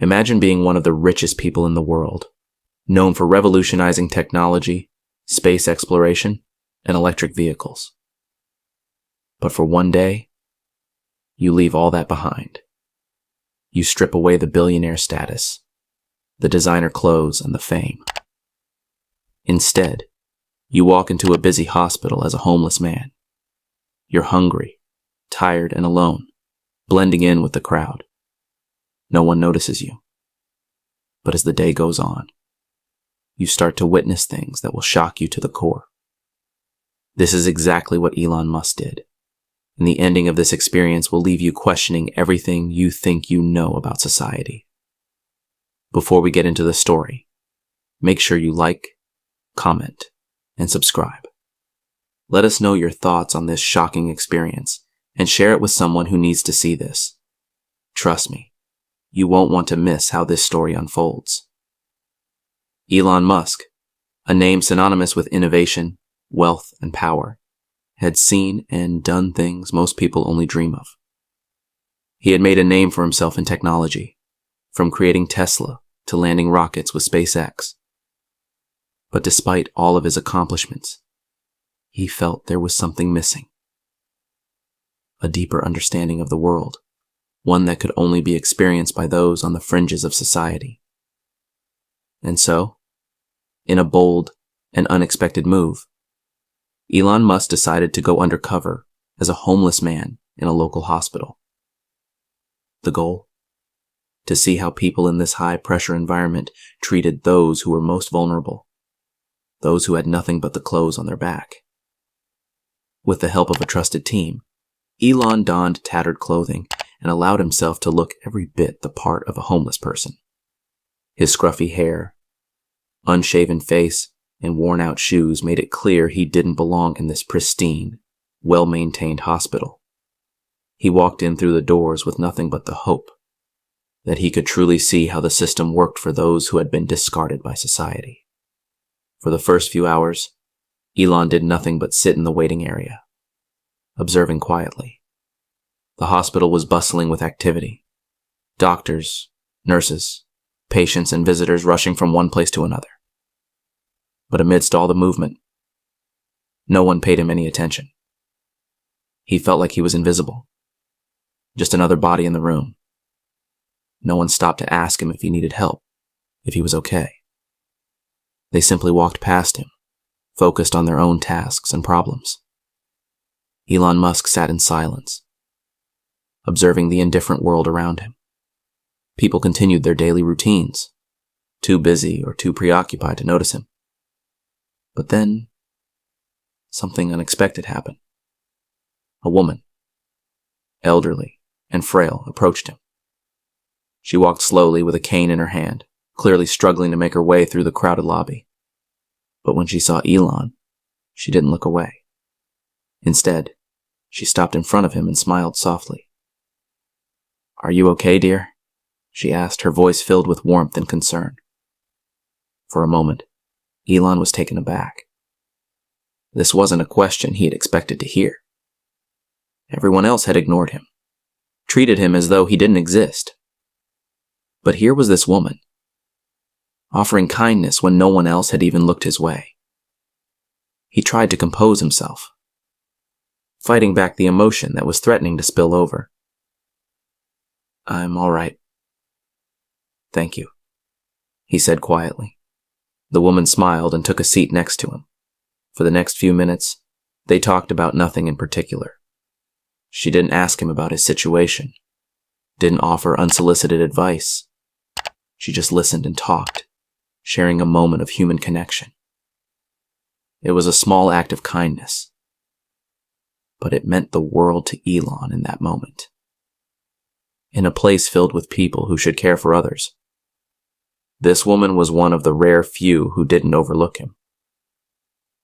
Imagine being one of the richest people in the world, known for revolutionizing technology, space exploration, and electric vehicles. But for one day, you leave all that behind. You strip away the billionaire status, the designer clothes, and the fame. Instead, you walk into a busy hospital as a homeless man. You're hungry, tired, and alone, blending in with the crowd. No one notices you. But as the day goes on, you start to witness things that will shock you to the core. This is exactly what Elon Musk did, and the ending of this experience will leave you questioning everything you think you know about society. Before we get into the story, make sure you like, comment, and subscribe. Let us know your thoughts on this shocking experience and share it with someone who needs to see this. Trust me, you won't want to miss how this story unfolds. Elon Musk, a name synonymous with innovation, wealth, and power, had seen and done things most people only dream of. He had made a name for himself in technology, from creating Tesla to landing rockets with SpaceX. But despite all of his accomplishments, he felt there was something missing. A deeper understanding of the world, one that could only be experienced by those on the fringes of society. And so, in a bold and unexpected move, Elon Musk decided to go undercover as a homeless man in a local hospital. The goal? To see how people in this high-pressure environment treated those who were most vulnerable, those who had nothing but the clothes on their back. With the help of a trusted team, Elon donned tattered clothing and allowed himself to look every bit the part of a homeless person. His scruffy hair, unshaven face, and worn-out shoes made it clear he didn't belong in this pristine, well-maintained hospital. He walked in through the doors with nothing but the hope that he could truly see how the system worked for those who had been discarded by society. For the first few hours, Elon did nothing but sit in the waiting area, observing quietly. The hospital was bustling with activity. Doctors, nurses, patients, and visitors rushing from one place to another. But amidst all the movement, no one paid him any attention. He felt like he was invisible, just another body in the room. No one stopped to ask him if he needed help, if he was okay. They simply walked past him, focused on their own tasks and problems. Elon Musk sat in silence, observing the indifferent world around him. People continued their daily routines, too busy or too preoccupied to notice him. But then, something unexpected happened. A woman, elderly and frail, approached him. She walked slowly with a cane in her hand, clearly struggling to make her way through the crowded lobby. But when she saw Elon, she didn't look away. Instead, she stopped in front of him and smiled softly. "Are you okay, dear?" she asked, her voice filled with warmth and concern. For a moment, Elon was taken aback. This wasn't a question he had expected to hear. Everyone else had ignored him, treated him as though he didn't exist. But here was this woman, offering kindness when no one else had even looked his way. He tried to compose himself, fighting back the emotion that was threatening to spill over. "I'm all right. Thank you," he said quietly. The woman smiled and took a seat next to him. For the next few minutes, they talked about nothing in particular. She didn't ask him about his situation, didn't offer unsolicited advice. She just listened and talked, sharing a moment of human connection. It was a small act of kindness, but it meant the world to Elon in that moment. In a place filled with people who should care for others, this woman was one of the rare few who didn't overlook him.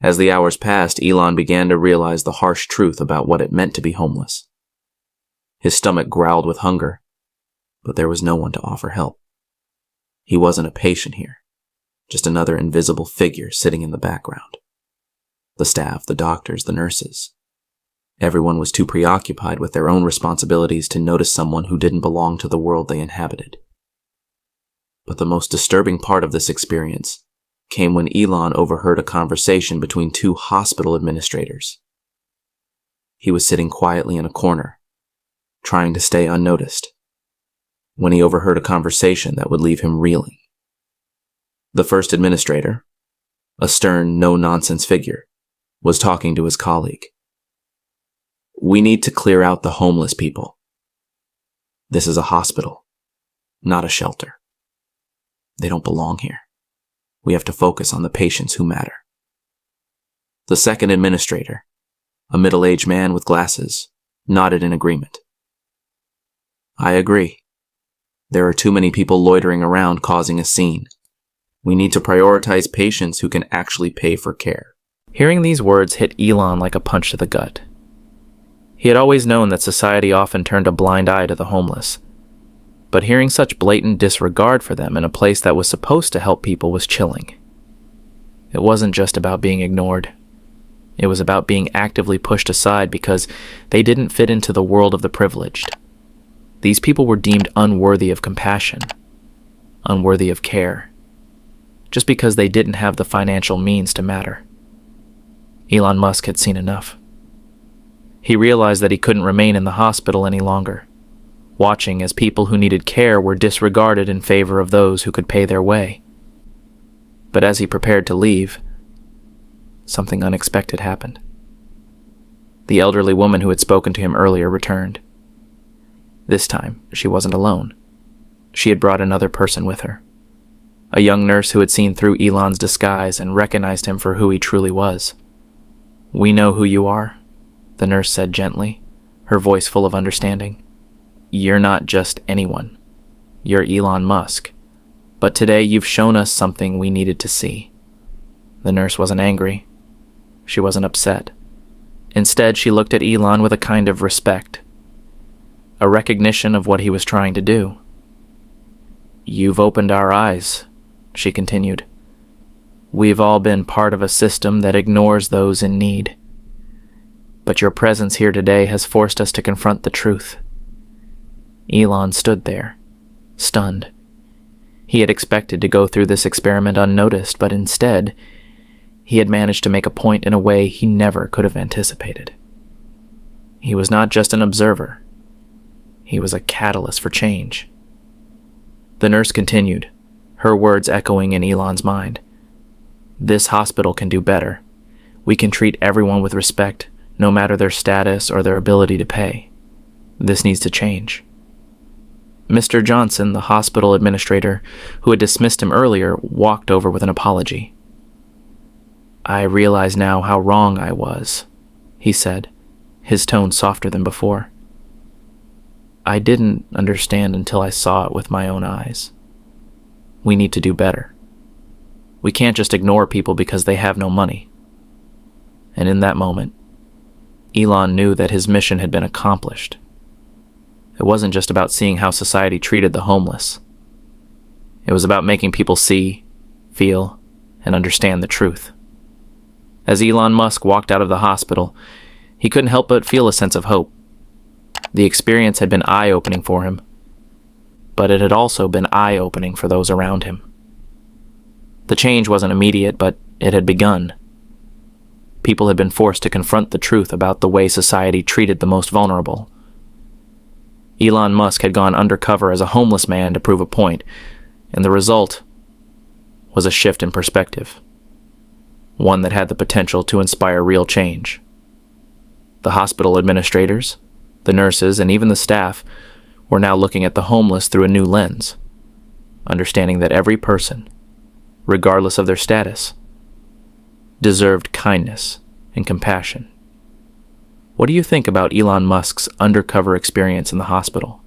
As the hours passed, Elon began to realize the harsh truth about what it meant to be homeless. His stomach growled with hunger, but there was no one to offer help. He wasn't a patient here, just another invisible figure sitting in the background. The staff, the doctors, the nurses. Everyone was too preoccupied with their own responsibilities to notice someone who didn't belong to the world they inhabited. But the most disturbing part of this experience came when Elon overheard a conversation between two hospital administrators. He was sitting quietly in a corner, trying to stay unnoticed, when he overheard a conversation that would leave him reeling. The first administrator, a stern, no-nonsense figure, was talking to his colleague. "We need to clear out the homeless people. This is a hospital, not a shelter. They don't belong here. We have to focus on the patients who matter." The second administrator, a middle-aged man with glasses, nodded in agreement. "I agree. There are too many people loitering around causing a scene. We need to prioritize patients who can actually pay for care." Hearing these words hit Elon like a punch to the gut. He had always known that society often turned a blind eye to the homeless, but hearing such blatant disregard for them in a place that was supposed to help people was chilling. It wasn't just about being ignored. It was about being actively pushed aside because they didn't fit into the world of the privileged. These people were deemed unworthy of compassion, unworthy of care, just because they didn't have the financial means to matter. Elon Musk had seen enough. He realized that he couldn't remain in the hospital any longer, watching as people who needed care were disregarded in favor of those who could pay their way. But as he prepared to leave, something unexpected happened. The elderly woman who had spoken to him earlier returned. This time, she wasn't alone. She had brought another person with her, a young nurse who had seen through Elon's disguise and recognized him for who he truly was. "We know who you are," the nurse said gently, her voice full of understanding. "You're not just anyone. You're Elon Musk. But today you've shown us something we needed to see." The nurse wasn't angry. She wasn't upset. Instead, she looked at Elon with a kind of respect, a recognition of what he was trying to do. "You've opened our eyes," she continued. "We've all been part of a system that ignores those in need. But your presence here today has forced us to confront the truth." Elon stood there, stunned. He had expected to go through this experiment unnoticed, but instead, he had managed to make a point in a way he never could have anticipated. He was not just an observer. He was a catalyst for change. The nurse continued, her words echoing in Elon's mind. "This hospital can do better. We can treat everyone with respect, no matter their status or their ability to pay. This needs to change." Mr. Johnson, the hospital administrator who had dismissed him earlier, walked over with an apology. "I realize now how wrong I was," he said, his tone softer than before. "I didn't understand until I saw it with my own eyes. We need to do better. We can't just ignore people because they have no money." And in that moment, Elon knew that his mission had been accomplished. It wasn't just about seeing how society treated the homeless. It was about making people see, feel, and understand the truth. As Elon Musk walked out of the hospital, he couldn't help but feel a sense of hope. The experience had been eye-opening for him, but it had also been eye-opening for those around him. The change wasn't immediate, but it had begun. People had been forced to confront the truth about the way society treated the most vulnerable. Elon Musk had gone undercover as a homeless man to prove a point, and the result was a shift in perspective, one that had the potential to inspire real change. The hospital administrators, the nurses, and even the staff were now looking at the homeless through a new lens, understanding that every person, regardless of their status, deserved kindness and compassion. What do you think about Elon Musk's undercover experience in the hospital?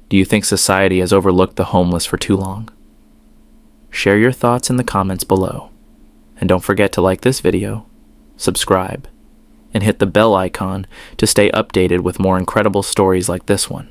Do you think society has overlooked the homeless for too long? Share your thoughts in the comments below. And don't forget to like this video, subscribe, and hit the bell icon to stay updated with more incredible stories like this one.